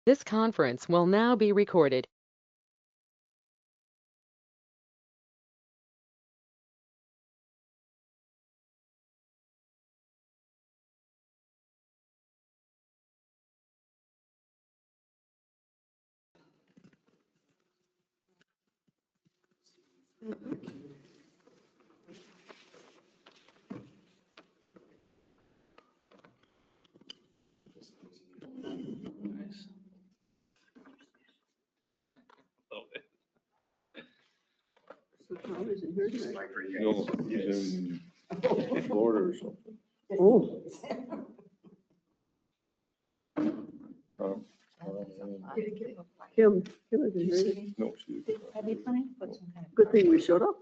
This conference will now be recorded. So Tom isn't here tonight. No, he's in Florida or something. Oh, Um, Kim isn't here. No, she. Have you put some kind of? Good thing we showed up.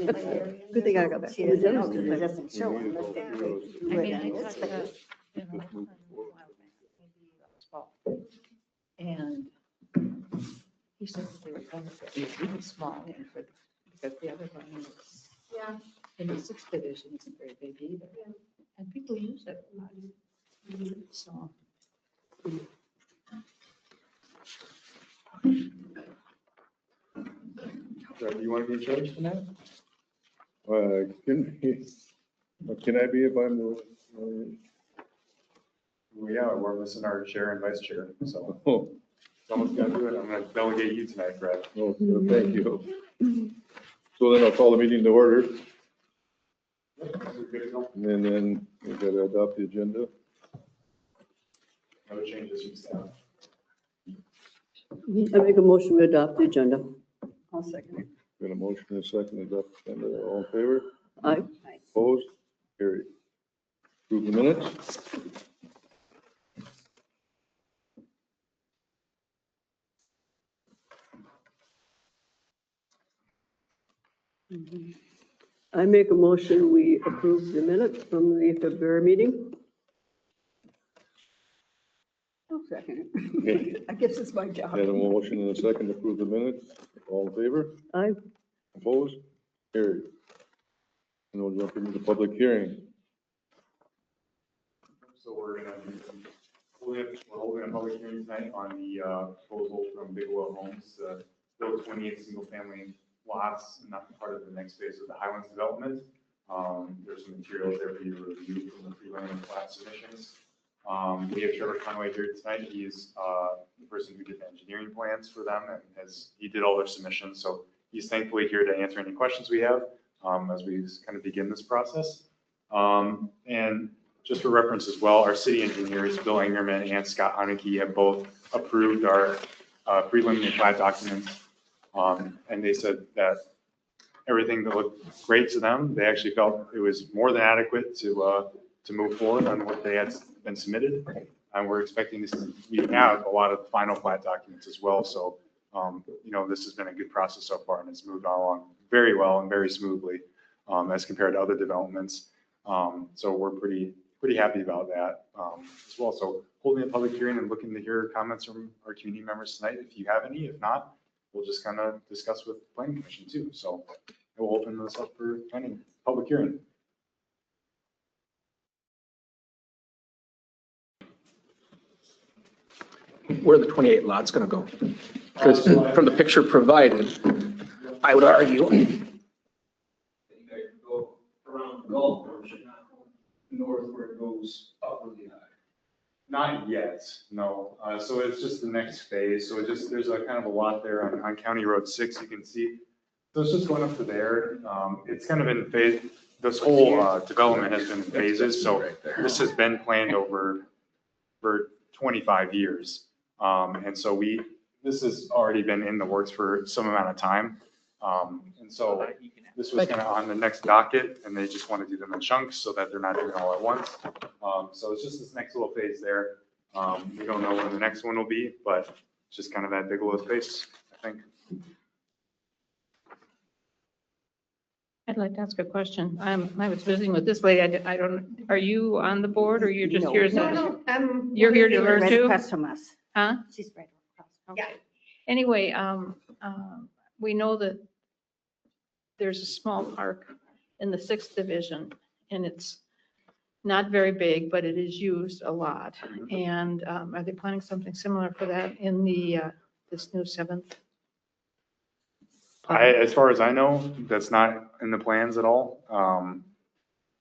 Good thing I got back She from the doesn't know dentist because it today. doesn't show unless they. I mean, I talked to her, you know, last time, a while back, maybe last fall. And he said that they were kind of really small for, because the other one is. Yeah. In the sixth division isn't very big either. And people use it a lot. So. Do you want to be in charge tonight? Can I be if I'm the? Well, yeah, we're missing our chair and vice chair, so Oh, someone's got to do it. I'm going to delegate you tonight, Fred. oh, thank you. So then I'll call the meeting to order, We're good to go. and then we got to adopt the agenda. No changes from staff. I make a motion to adopt the agenda. I'll second it. Got a motion and a second to adopt the agenda. All in favor? Aye. Opposed? Carried. Approve the minutes? I make a motion, we approve the minutes from the February meeting. I'll second it. I guess it's my job. Got a motion and a second to approve the minutes. All in favor? Aye. Opposed? Carried. And we'll jump into the public hearing. So we're holding a public hearing tonight on the proposal from Bigelow Homes, build 28 single-family lots, not part of the next phase of the Highlands development. There's some materials there for you to review from the preliminary plat submissions. We have Trevor Conway here tonight. He's the person who did the engineering plans for them, and he did all their submissions. So he's thankfully here to answer any questions we have as we kind of begin this process. And just for reference as well, our city engineers, Bill Engerman and Scott Haneke, have both approved our preliminary plat documents. And they said that everything that looked great to them, they actually felt it was more than adequate to move forward on what they had been submitted. And we're expecting this, we have a lot of final plat documents as well. So, this has been a good process so far, and it's moved along very well and very smoothly as compared to other developments. So we're pretty happy about that as well. So holding a public hearing and looking to hear comments from our community members tonight, if you have any. If not, we'll just kind of discuss with the planning commission too. So we'll open this up for planning, public hearing. Where are the 28 lots going to go? Because from the picture provided, I would argue. You guys go around the golf course, not north where it goes up really high. Not yet, no. So it's just the next phase. So there's a kind of a lot there on County Road 6, you can see. So it's just going up to there. It's kind of in phase, this whole development has been in phases. So this has been planned over for 25 years. And so this has already been in the works for some amount of time. And so this was kind of on the next docket, and they just want to do them in chunks so that they're not doing it all at once. So it's just this next little phase there. We don't know when the next one will be, but it's just kind of that Bigelow space, I think. I'd like to ask a question. I was visiting with this lady. I don't, are you on the board or you're just No. here? as a- No, You're here to learn right too? across from us. Huh? She's right across. Okay. Anyway, we know that there's a small park in the sixth division, and it's not very big, but it is used a lot. And are they planning something similar for that in the, this new seventh? As far as I know, that's not in the plans at all.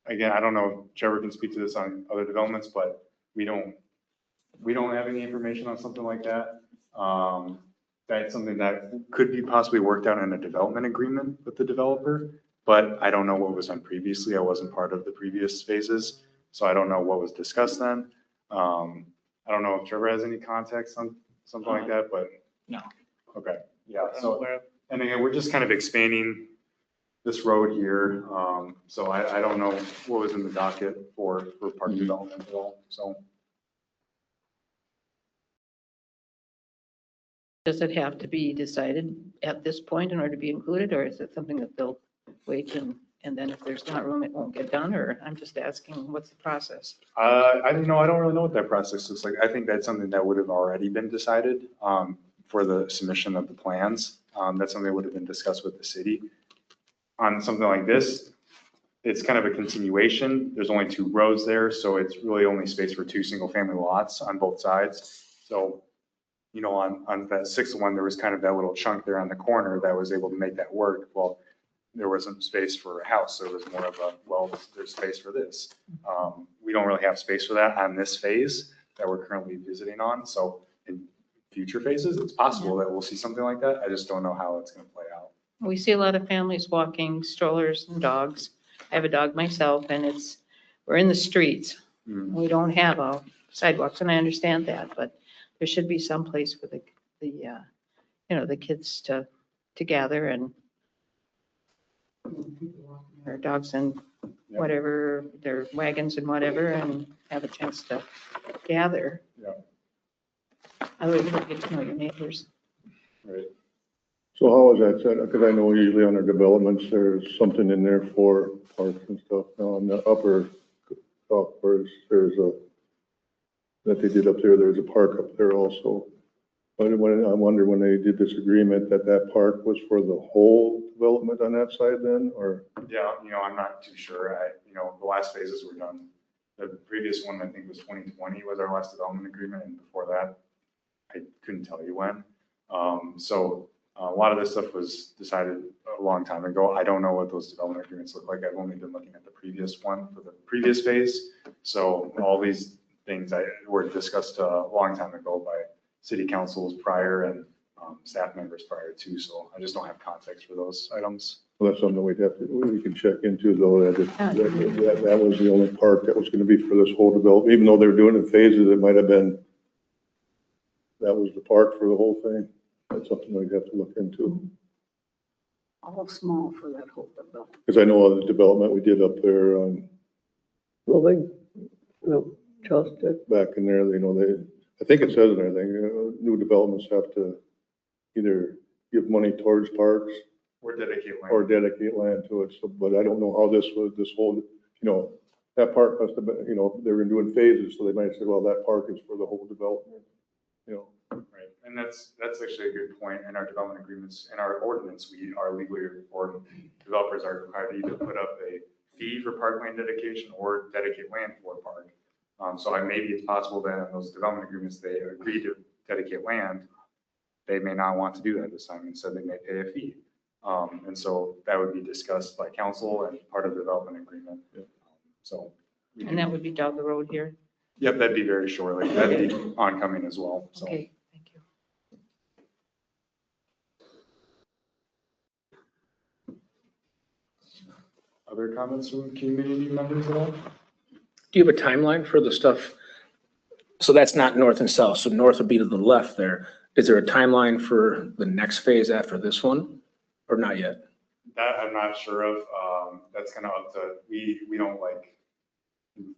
Again, I don't know if Trevor can speak to this on other developments, but we don't have any information on something like that. That's something that could be possibly worked out in a development agreement with the developer, but I don't know what was done previously. I wasn't part of the previous phases, so I don't know what was discussed then. I don't know if Trevor has any context on something like that, but. No. Okay, yeah, so, and again, we're just kind of expanding this road here. So I don't know what was in the docket for park development at all, so. Does it have to be decided at this point in order to be included, or is it something that they'll wait and then if there's not room, it won't get done? Or I'm just asking, what's the process? I don't know. I don't really know what that process looks like. I think that's something that would have already been decided for the submission of the plans. That's something that would have been discussed with the city. On something like this, it's kind of a continuation. There's only 2 roads there, so it's really only space for 2 single-family lots on both sides. So, you know, on that 6th one, there was kind of that little chunk there on the corner that was able to make that work. Well, there wasn't space for a house. So it was more of a, well, there's space for this. We don't really have space for that on this phase that we're currently visiting on. So in future phases, it's possible that we'll see something like that. I just don't know how it's going to play out. We see a lot of families walking strollers and dogs. I have a dog myself, and we're in the streets. We don't have sidewalks, and I understand that, but there should be some place for the the kids to gather and their dogs and whatever, their wagons and whatever, and have a chance to gather. Yeah. Otherwise, you get to know your neighbors. Right. So how is that set? Because I know usually on our developments, there's something in there for parks and stuff. Now on the upper golf course, that they did up there's a park up there also. But I wonder when they did this agreement that park was for the whole development on that side then, or? Yeah, I'm not too sure. The last phases were done. The previous one, I think, was 2020 was our last development agreement. And before that, I couldn't tell you when. So a lot of this stuff was decided a long time ago. I don't know what those development agreements look like. I've only been looking at the previous one for the previous phase. So all these things were discussed a long time ago by city councils prior and staff members prior too. So I just don't have context for those items. Well, that's something we can check into though, that was the only park that was going to be for this whole development, even though they were doing it in phases, it might have been, that was the park for the whole thing. That's something we'd have to look into. All small for that whole development. Because I know all the development we did up there on, Well, just back in there, I think it says in there, new developments have to either give money towards parks Or dedicate land. or dedicate land to it. So, but I don't know how this whole, that park must have been, they were doing phases, so they might say, well, that park is for the whole development, Right, and that's actually a good point. In our development agreements, in our ordinance, we are legally, or developers are required to either put up a fee for parkland dedication or dedicate land for a park. So maybe it's possible that in those development agreements, they agree to dedicate land. They may not want to do that this time. Instead, they may pay a fee. And so that would be discussed by council and part of the development agreement. So. And that would be down the road here. Yep, that'd be very shortly. That'd be oncoming as well. So. Okay, thank you. Other comments from community members at all? Do you have a timeline for the stuff? So that's not north and south. So north would be to the left there. Is there a timeline for the next phase after this one or not yet? That I'm not sure of. That's kind of up to, we don't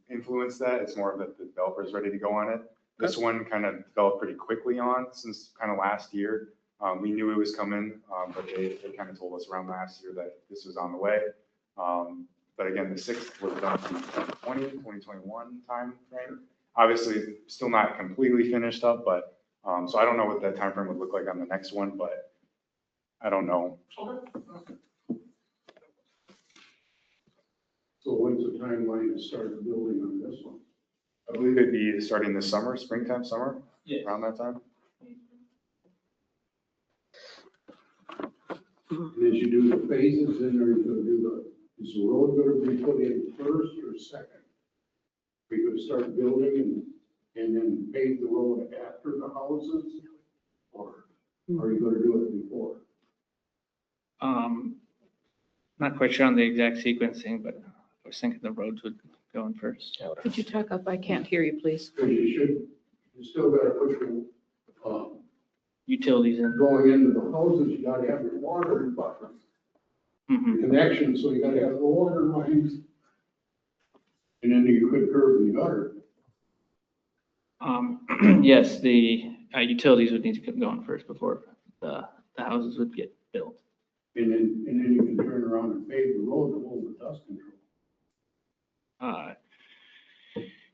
influence that. It's more of that the developer's ready to go on it. This one kind of developed pretty quickly since kind of last year. We knew it was coming, but they kind of told us around last year that this was on the way. But again, the 6th was done in 2021 time frame. Obviously, still not completely finished up, but so I don't know what that time frame would look like on the next one, but I don't know. So when's the timeline to start building on this one? I believe it'd be starting this summer, springtime, summer, Yeah. around that time. And as you do the phases, then are you gonna do is the road gonna be put in first or second? Are you gonna start building and then pave the road after the houses? Or are you gonna do it before? Not quite sure on the exact sequencing, but I was thinking the roads would go in first. Could you talk up? I can't hear you, please. Because you still gotta put your, Utilities in. going into the houses, you gotta have your water buffer, Mhm. connection, so you gotta have the water lines. And then you could curb and gutter. Yes, the utilities would need to get going first before the houses would get built. And then you can turn around and pave the road to hold the dust control.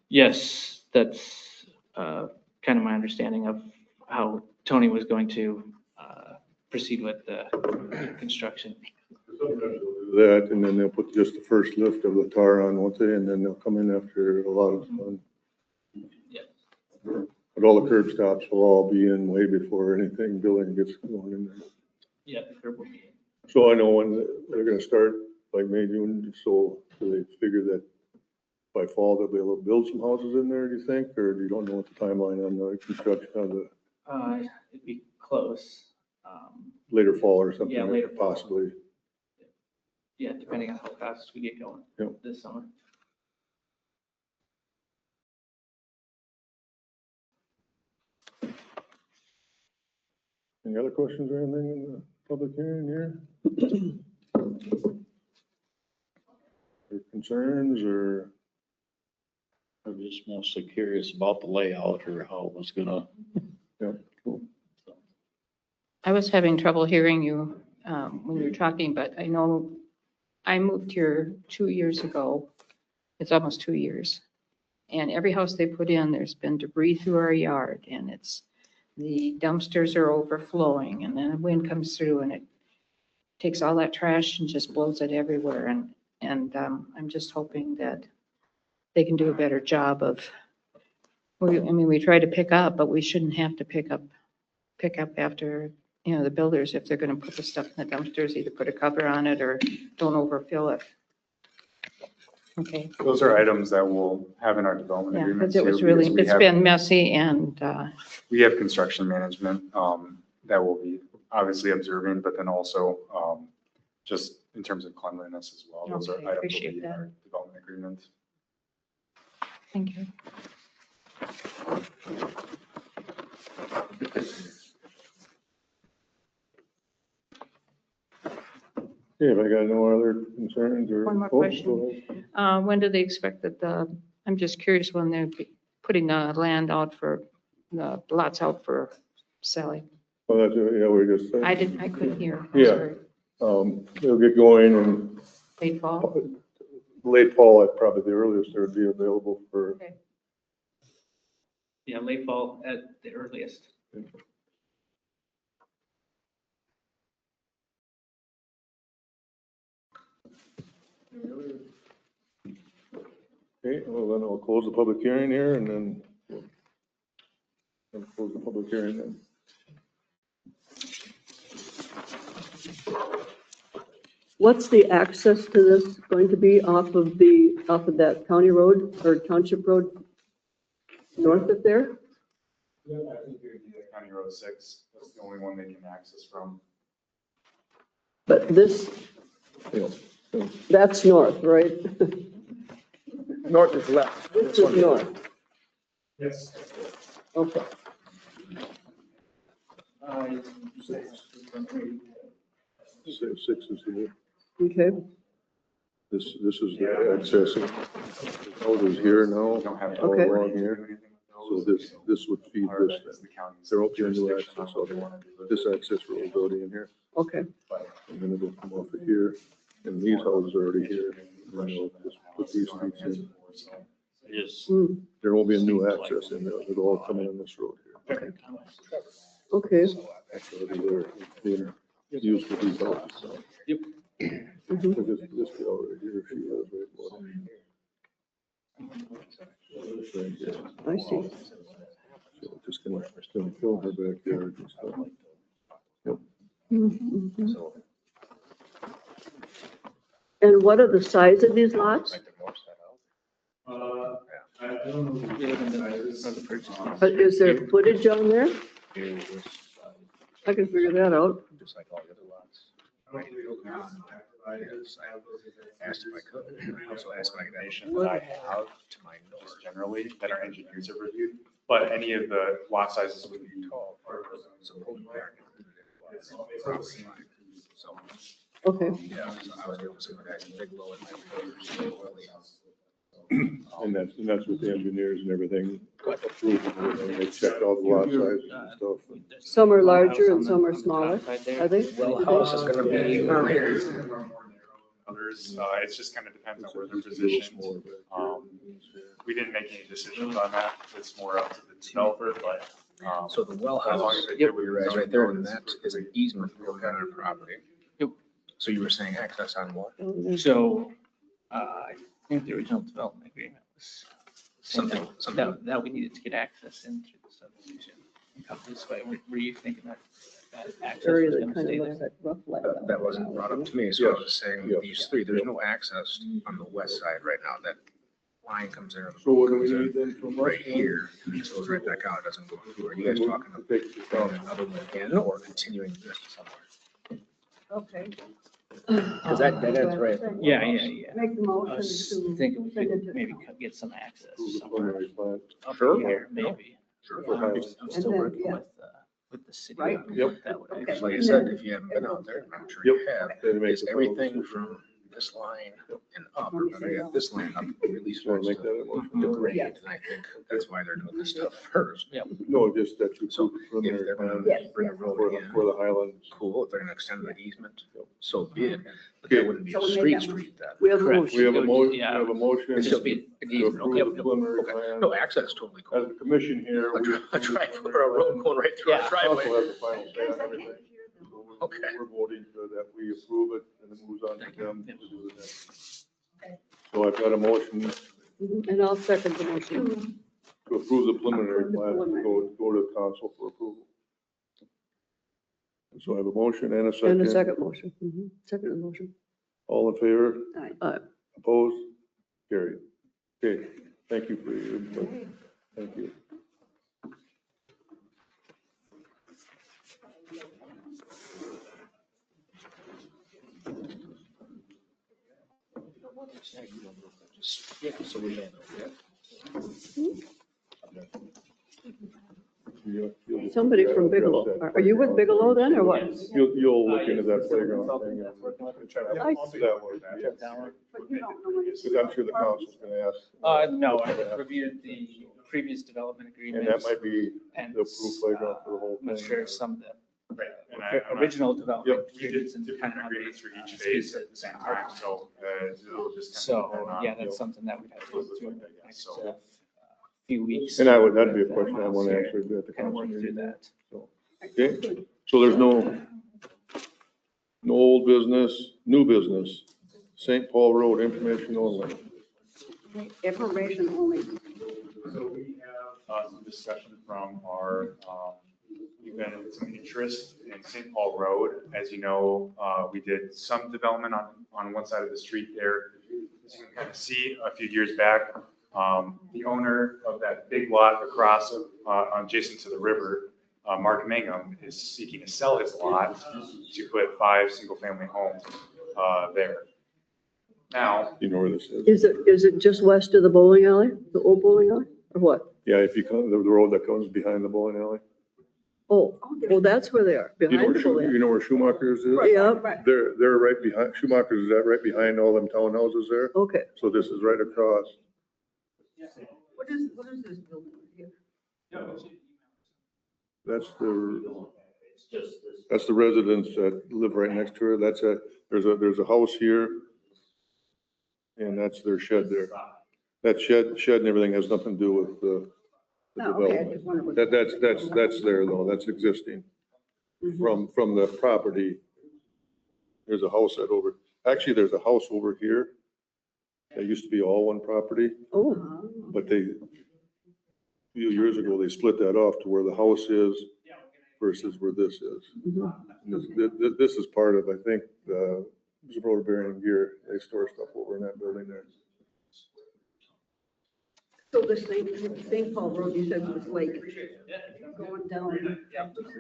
Yes, that's kind of my understanding of how Tony was going to proceed with the construction. Sometimes they'll do that, and then they'll put just the first lift of the tar on, won't they, and then they'll come in after a lot of fun. Yeah. But all the curb stops will all be in way before anything building gets going in there. Yeah, the curb will be. So I know when they're gonna start, like May, June, so do they figure that by fall they'll be able to build some houses in there, do you think, or do you don't know what the timeline on the construction of the It'd be close. later fall or something? Yeah, later fall. Possibly. Yeah, depending on how fast we get going Yep. this summer. Any other questions or anything in the public hearing here? Or concerns or? I'm just mostly curious about the layout or how it was gonna. Yeah, cool. I was having trouble hearing you when you were talking, but I know I moved here 2 years ago. It's almost 2 years. And every house they put in, there's been debris through our yard and the dumpsters are overflowing and then the wind comes through and it takes all that trash and just blows it everywhere. And I'm just hoping that they can do a better job of, we try to pick up, but we shouldn't have to pick up after, the builders, if they're gonna put the stuff in the dumpsters, either put a cover on it or don't overfill it. Okay, Those are items that we'll have in our development yeah, agreement because it too, was really, because we it's have- been messy and, We have construction management that will be obviously observing, but then also just in terms of cleanliness as well. Those are Okay, items that will appreciate be in that. our development agreement. thank you. Yeah, if I got no other concerns or. One more Oh, question. go ahead. When do they expect that I'm just curious when they're putting the land out for, the lots out for selling? Well, that's, yeah, we just. I couldn't hear. I'm Yeah. sorry. They'll get going and Late fall? late fall, at probably the earliest they would be available for. Okay. Yeah, late fall at the earliest. Okay, well, then I'll close the public hearing here and then I'll close the public hearing then. What's the access to this going to be off of that county road or township road north of there? Yeah, I think you're County Road 6, that's the only one they can access from. But this, that's north, right? North is left. This is north, Yes. okay. Six is here. Okay, This is the access. Road is here now. We don't have. all Okay. along here. So this would feed Part of this. that is the county's There won't be a new jurisdiction on access what they over wanna do with This it. access road will go in here, okay, and then it'll come off of here, and these houses are already here. And then we'll just put these streets in. Is, Hmm, There won't be a new access in there, it'll all come in this road here. okay. Actually, they're being used for these houses, so. Mhm. This girl right here, she has right about here. This right here. I see. So just gonna fill her backyard and stuff. Mhm. And what are the size of these lots? I don't know. We live in the purchase. Is there footage on there? I can figure that out. Just like all the other lots. Asked if I could, and I also asked if I could have Information that I have to my north. just generally that our engineers have reviewed, but any of the lot sizes would be tall. So hopefully they aren't included in the property line. So, Okay. yeah, so I was able to see what I can big low in my. And that's with the engineers and everything approved and everything. They checked all the lot sizes and stuff. Some are larger and some are smaller, are they? Well, house is gonna be on here. Others, it's just kind of depends on where they're positioned. We didn't make any decisions on that. It's more up to the developer, but, So the well as long house, as they yep, do what you're right, zoning right there, code and is- that is an easement on our property. Yep. So you were saying access on what? So, I think the original development agreement was Something. that we needed to get access in through the subdivision. and come this way. Were you thinking that access Area was that gonna kind of stay looks there? like rough light. That wasn't brought up to me, so I was saying Yes. these three, there's no access on the west side right now. That line comes in. So what do we need then from us? Right here, and it just goes right back out, it doesn't go through. Are you guys talking about Take this building out. another one in or continuing this somewhere? Okay. Because that ends right. at the Yeah, house. yeah. Make the I motion was to. thinking we send it could to- maybe get some access Approve the somewhere preliminary plat. up Sure. here, maybe. Sure. I'm still then, working yeah. with the city. Right. on Yep. what that would Okay. actually- Like I said, if you haven't been out there, and I'm sure you have, Then make is the final everything decision. from this line and up, or better yet, this line up, really So starts make to that a motion. degrade, and I think that's why they're doing this stuff first. No, just that you So approve the if preliminary they're gonna plan bring a for road the, in, for the Highlands. cool, if they're gonna extend the easement, so be it, but Okay. that wouldn't be So a we make street that street then. We have a Correct. motion. We have a motion, we Yeah. have a motion It'd to just be an easement, approve okay, the preliminary okay. plan. No, access totally As cool. a commission here. A we dri- a approve the drive, or a preliminary road plan. going right through Yeah. a Council driveway. has the final say on everything. So Okay. We're voting so that we approve it and it moves on to Thank you. them to do the next. So I've got a motion Mhm, and I'll second the motion. to approve the preliminary Approve the plan, preliminary. go to council for approval. So I have a motion and a And a second. second motion. Second the motion. All in favor? Aye. Opposed? Carried. Okay, thank you for your input. Thank you. Yeah, so we have, Somebody from Bigelow. Are you with Bigelow then, or what? You'll look into that playground thing and try to. I- That one, yeah. Because I'm sure the council's gonna ask. No, I reviewed the previous development And agreement. that might be and, the approved playground for the whole I'm not thing. sure some of the Right. And I'm not- original development Yep. We did agreements and different kind of how they agreements for each phase at the same time, so it'll just. kind of depend So, on- yeah, that's something that we'd have to go through next few weeks. And that'd be a question I want to answer at the Kind of work council through meeting. that. Okay, so there's no old business, new business, St. Paul Road information only. Information only. So we have some discussion from our, we've been some interest in St. Paul Road. As you know, we did some development on one side of the street there. As you can kind of see, a few years back, the owner of that big lot across, adjacent to the river, Mark Mangum, is seeking to sell his lot to put 5 single-family homes there. Now, You know where this is? Is it just west of the bowling alley, the old bowling alley, or what? Yeah, if you come, the road that comes behind the bowling alley. Oh, well, that's where they are, You know behind where the Schu- bowling. you know where Schumacher's is? Yeah, They're right behind, Schumacher's is that right behind all them townhouses there? okay. So this is right across. What is this building here? That's the residents that live right next to her. There's a house here. And that's their shed there. That shed and everything has nothing to do with the Oh, okay, I development. just wondered what. That's there though. That's existing. Mhm. From the property, there's a house that actually, there's a house over here. That used to be all one property, Oh, but a few years ago, they split that off to where the house is versus where this is. mhm. And this is part of, I think, the road bearing gear. They store stuff over in that building there. So the St. Paul Road, you said was like going down.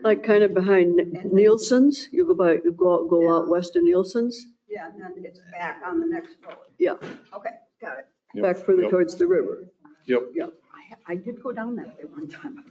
Like kind of behind Nielsen's, you go out west of Nielsen's, Yeah, and then it's back on the next road. Yeah. Okay, got it. Yep, back further yep, towards the river. Yep. I did go down that way one time.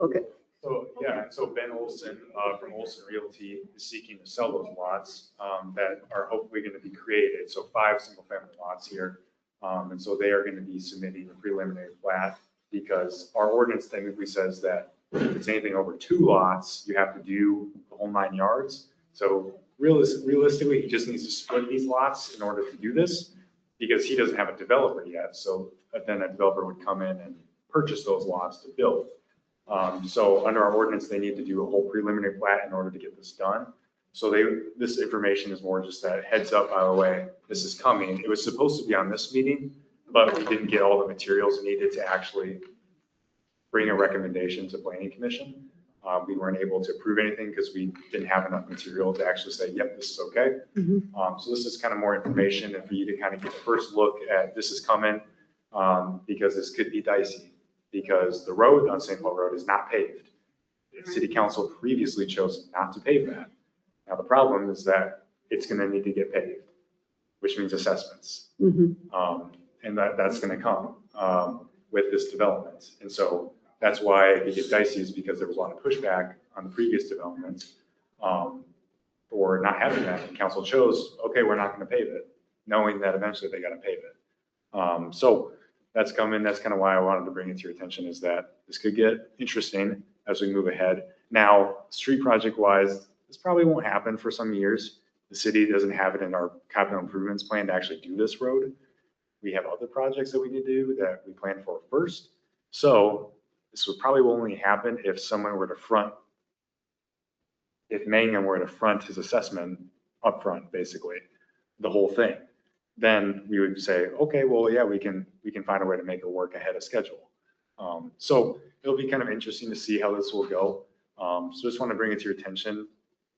Okay, So, yeah, so Ben Olson, from Olson Realty is seeking to sell those lots, that are hopefully going to be created. So 5 single-family lots here. And so they are going to be submitting a preliminary plat because our ordinance technically says that if it's anything over 2 lots, you have to do the whole 9 yards. So realistically, he just needs to split these lots in order to do this because he doesn't have a developer yet. So then a developer would come in and purchase those lots to build. So under our ordinance, they need to do a whole preliminary plat in order to get this done. So this information is more just that heads up, by the way, this is coming. It was supposed to be on this meeting, but we didn't get all the materials needed to actually bring a recommendation to planning commission. We weren't able to approve anything because we didn't have enough material to actually say, yep, this is okay. So this is kind of more information and for you to kind of get a first look at this is coming, because this could be dicey because the road on St. Paul Road is not paved. The city council previously chose not to pave that. Now, the problem is that it's going to need to get paved, which means assessments. mhm. And that's going to come with this development. And so that's why it gets dicey is because there was a lot of pushback on the previous development for not having that. And council chose, okay, we're not going to pave it, knowing that eventually they got to pave it. So that's coming. That's kind of why I wanted to bring it to your attention is that this could get interesting as we move ahead. Now, street project wise, this probably won't happen for some years. The city doesn't have it in our capital improvements plan to actually do this road. We have other projects that we need to do that we plan for first. So this would probably only happen if someone were to front, if Mangham were to front his assessment upfront, basically, the whole thing. Then we would say, okay, well, yeah, we can find a way to make it work ahead of schedule. So it'll be kind of interesting to see how this will go. So just want to bring it to your attention.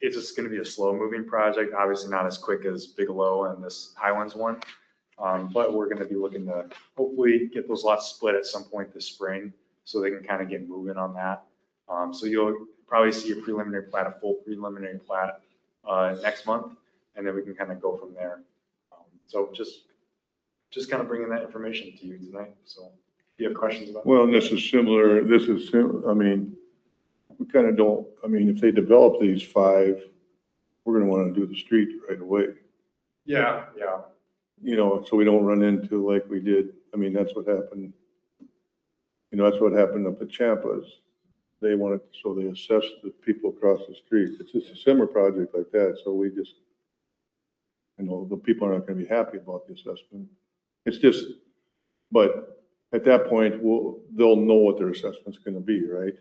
It's just going to be a slow moving project, obviously not as quick as Bigelow and this Highlands one. But we're going to be looking to hopefully get those lots split at some point this spring so they can kind of get moving on that. So you'll probably see a preliminary plat, a full preliminary plat next month, and then we can kind of go from there. So just kind of bringing that information to you tonight. So if you have questions about Well, and this is similar, I mean, we kind of don't, I mean, if they develop these 5, we're going to want to do the street right away. Yeah. You know, so we don't run into like we did, I mean, that's what happened. You know, that's what happened up at Champa's. They wanted, so they assessed the people across the street. It's just a similar project like that, so we just, you know, the people are not going to be happy about the assessment. It's just, but at that point, they'll know what their assessment's going to be, right?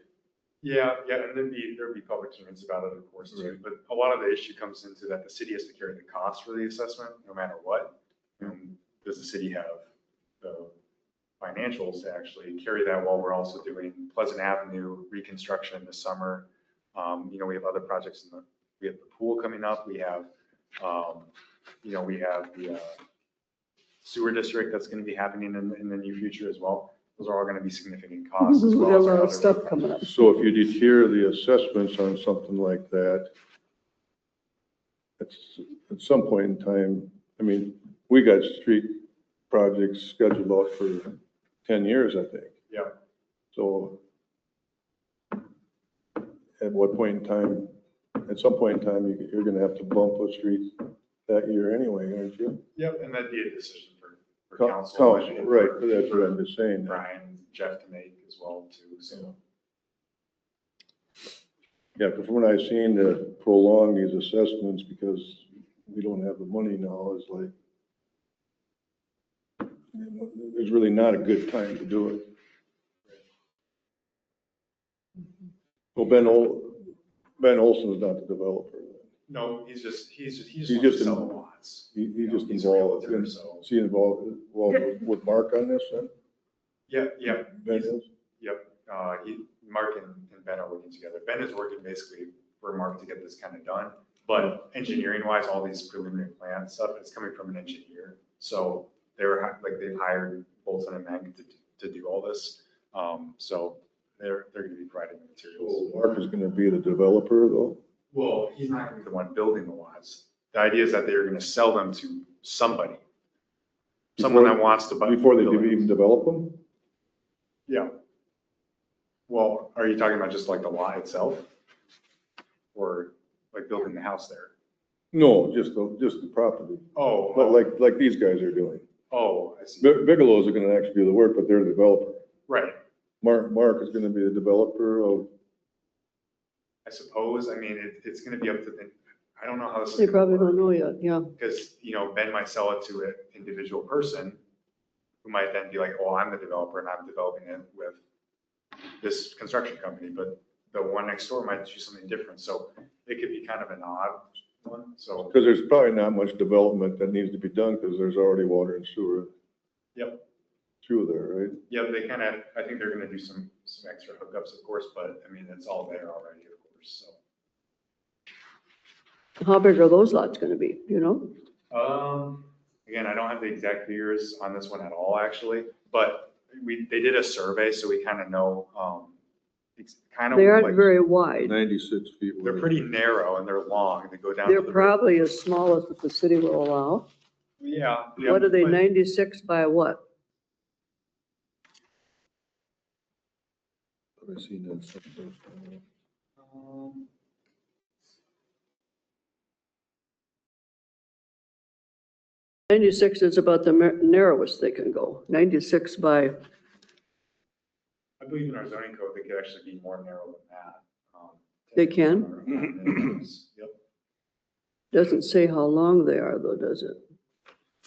Yeah, and there'll be public hearings about it, of course, too. But a lot of the issue comes into that the city has to carry the cost for the assessment, no matter what. Does the city have the financials to actually carry that while we're also doing Pleasant Avenue reconstruction this summer? You know, we have other projects we have the pool coming up. We have, you know, we have the sewer district that's going to be happening in the near future as well. Those are all going to be significant costs as We well. got a as lot our of other stuff road coming up. projects. So if you deter the assessments on something like that, at some point in time, I mean, we got street projects scheduled out for 10 years, I think. Yeah. So at what point in time, at some point in time, you're going to have to bump a street that year anyway, aren't you? Yep, and that'd be a decision for council. and Right, for- that's what for I'm just saying. Brian, Jeff to make as well too, so. Yeah, because when I seen to prolong these assessments because we don't have the money now, it's like, it's really not a good time to do it. Well, Ben Olson is not the developer. No, he's just He's wants just to sell in- the lots. He's just He's a involved, realtor, so. is he involved with Mark on this then? Yeah, Ben he's- is? Yep, Mark and Ben are working together. Ben is working basically for Mark to get this kind of done, but engineering wise, all these preliminary plan stuff is coming from an engineer. So they've hired Bolton and Mank to do all this. So they're gonna be providing the materials. So Mark is gonna be the developer though? Well, he's not gonna be the one building the lots. The idea is that they're gonna sell them to somebody. Someone that wants to buy. Before they build it. even develop them? Yeah. Well, are you talking about just like the lot itself? Or like building the house there? No, just the property, Oh, but like these guys are doing. I see. Bigelow's are gonna actually do the work, but they're the developer. Right, Mark is gonna be the developer of, I suppose. I mean, it's gonna be up to the, I don't know how this is. They gonna probably work. don't know yet, yeah. Because, Ben might sell it to an individual person who might then be like, oh, I'm the developer and I'm developing it with this construction company, but the one next door might do something different. So it could be kind of an odd one, so. because there's probably not much development that needs to be done, because there's already water and sewer. Yep. Through there, right? Yeah, they kind of, I think they're gonna do some extra hookups, of course, but I mean, it's all there already, of course, so. How big are those lots gonna be, you know? Again, I don't have the exact figures on this one at all, actually, but they did a survey, so we kind of know, it's kind of They aren't like, very wide. 96 feet. they're wide. pretty narrow and they're long, they go down to They're the. probably as small as what the city will allow. Yeah. What are they, but- 96 by what? I've seen that somewhere. Um, 96 is about the narrowest they can go. 96 by, I believe in our zoning code, they could actually be more narrow than that. They can? Yep. doesn't say how long they are though, does it?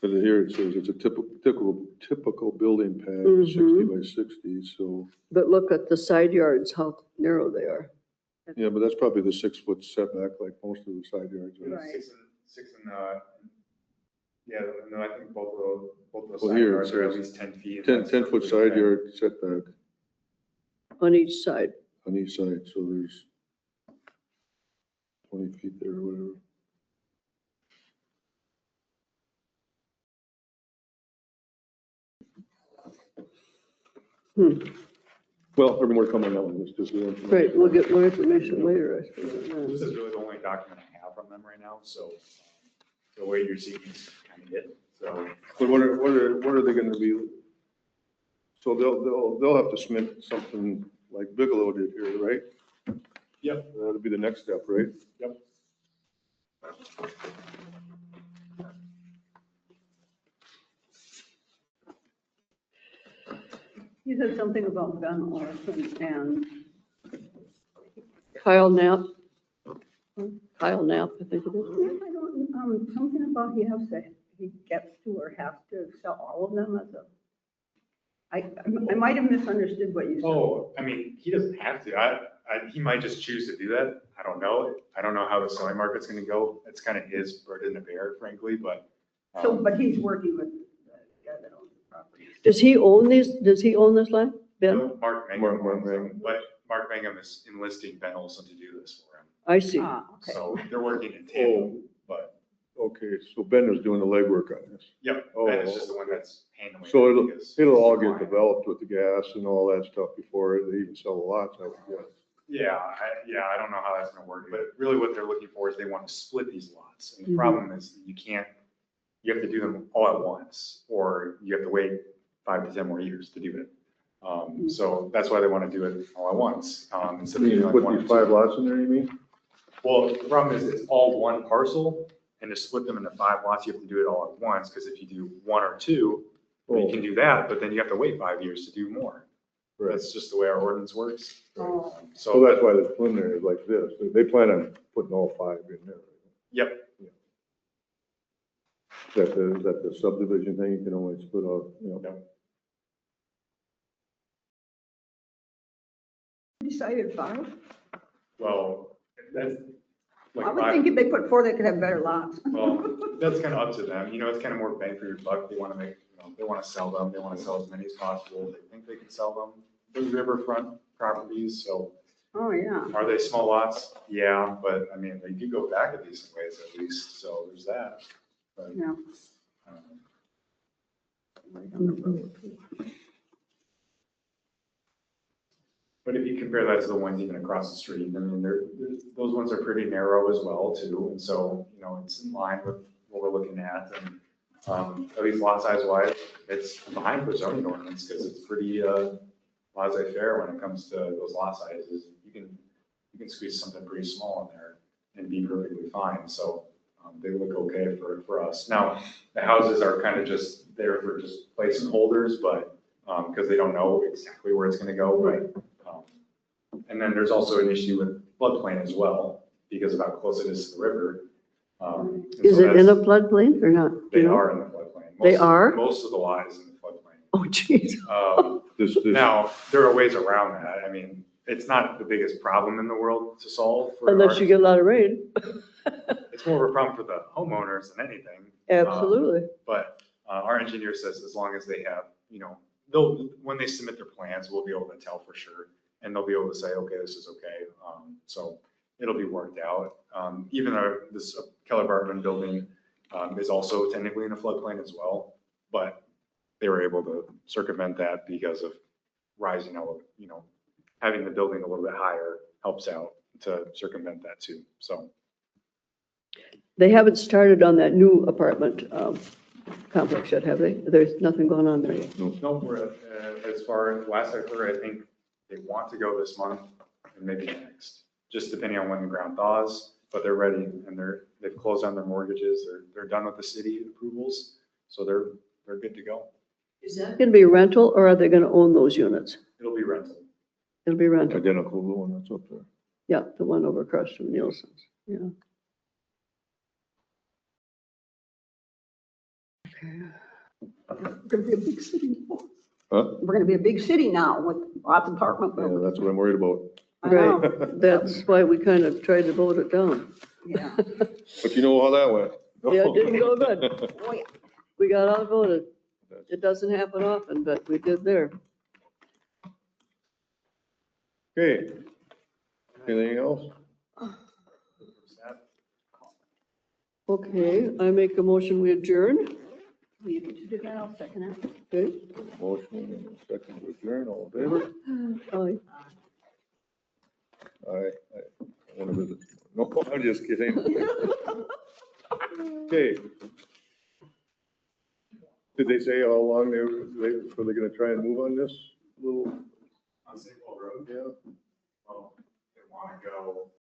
But here it says it's a typical building pad, 60 Mhm. by 60, so, But look at the side yards, how narrow they are. yeah, but that's probably the 6-foot setback like most of the side yards are. Right. Six and, yeah, no, I think both of those Well, side here it yards are at says least 10 feet. 10-foot side yard setback On each side. on each side, so there's 20 feet there or whatever. Well, there'll be more coming on that one, it's just. Right, we'll get more information later, I suppose. This on that. is really the only document I have from them right now, so the way you're seeing is kind of it, so. But what are they gonna be? So they'll have to submit something like Bigelow did here, right? Yep. That'll be the next step, right? Yep. You said something about Ben Olson and Kyle Knapp. Kyle Knapp, I think it is. I don't, something about he gets to or has to sell all of them as a, I might have misunderstood what you said. Oh, I mean, he doesn't have to. He might just choose to do that. I don't know. I don't know how the selling market's gonna go. It's kind of his burden to bear, frankly, but. So, but he's working with the guy that owns the property. Does he own this land, Ben? No, Mark Mangum, Mark owns them, Mangum. but Mark Mangum is enlisting Ben Olson to do this for him. I see. Ah, okay. So they're working in tandem, but, Okay, so Ben is doing the legwork on this. yep, Oh, Ben is just the one that's handling. So it because it'll all he's the get client. developed with the gas and all that stuff before they even sell the lots, I would guess. Yeah, I don't know how that's gonna work, but really what they're looking for is they want to split these lots. And the Mhm. problem is you have to do them all at once, or you have to wait 5 to 10 more years to do it. So that's why they want to do it all at once. Instead of You doing like put one or these two. 5 lots in there, you mean? Well, the problem is it's all one parcel, and to split them into 5 lots, you have to do it all at once, because if you do 1 or 2, well, you can do that, but then you have to wait 5 years to do more. Right. That's just the way our ordinance works. Oh. So that's why the preliminary is like this. They plan on putting all 5 in there. Yep, Is that the subdivision thing? You can only split off, you know? Yep. Decided 5? well, that's, I would think if they put 4, they could have better lots. Well, that's kind of up to them, you know, it's kind of more bang for your buck, they want to make, you know, they want to sell them, they want to sell as many as possible, they think they can sell them. Those riverfront properties, so Oh, yeah. are they small lots? Yeah, but I mean, they do go back a decent ways at least, so there's that. But, Yeah. um, But if you compare that to the ones even across the street, I mean, those ones are pretty narrow as well too. And so, you know, it's in line with what we're looking at. And at least lot size wise, it's behind the zoning ordinance because it's pretty laissez-faire when it comes to those lot sizes. You can squeeze something pretty small in there and be perfectly fine. So they look okay for us. Now, the houses are kind of just there for just placeholders, but because they don't know exactly where it's going to go. But and then there's also an issue with floodplain as well, because of how close it is to the river. And Is so it in a that's- floodplain or not? Do They you know? are in the floodplain. They Most- are? Most of the lot is in the floodplain. Oh, geez. This, Now, there are ways around that. I mean, it's not the biggest problem in the world to solve. for Unless our- you get a lot of rain. It's more of a problem for the homeowners than anything. Absolutely. But our engineer says as long as they have, you know, when they submit their plans, we'll be able to tell for sure. And they'll be able to say, okay, this is okay. So it'll be worked out. Even though this Keller Bartman building is also technically in a floodplain as well, but they were able to circumvent that because of rising, you know, having the building a little bit higher helps out to circumvent that too. So They haven't started on that new apartment complex yet, have they? There's nothing going on there yet. no, we're as far as last I heard, I think they want to go this month and maybe next, just depending on when the ground thaws. But they're ready and they've closed on their mortgages. They're done with the city approvals, so they're good to go. Is that going to be rental or are they going to own those units? It'll be rental. It'll be rental. identical to the one that's up there. Yeah, the one over across from Nielsen's. Yeah. We're gonna be a big city. Huh? We're gonna be a big city now with lots of apartment Yeah, buildings. that's what I'm worried about. I know. Right. That's why we kind of tried to vote it down. Yeah. But you know how that went. Yeah, it didn't go good. Oh, yeah. We got outvoted. It doesn't happen often, but we did there. Okay. Anything else? Okay, I make a motion, we adjourn. We need to do that, I'll second it. Okay. Motion, second to adjourn, all in favor? Aye. I want to visit. No, I'm just kidding. Okay. Did they say how long were they gonna try and move on this little? On St. Paul Road, Yeah. well, they want to go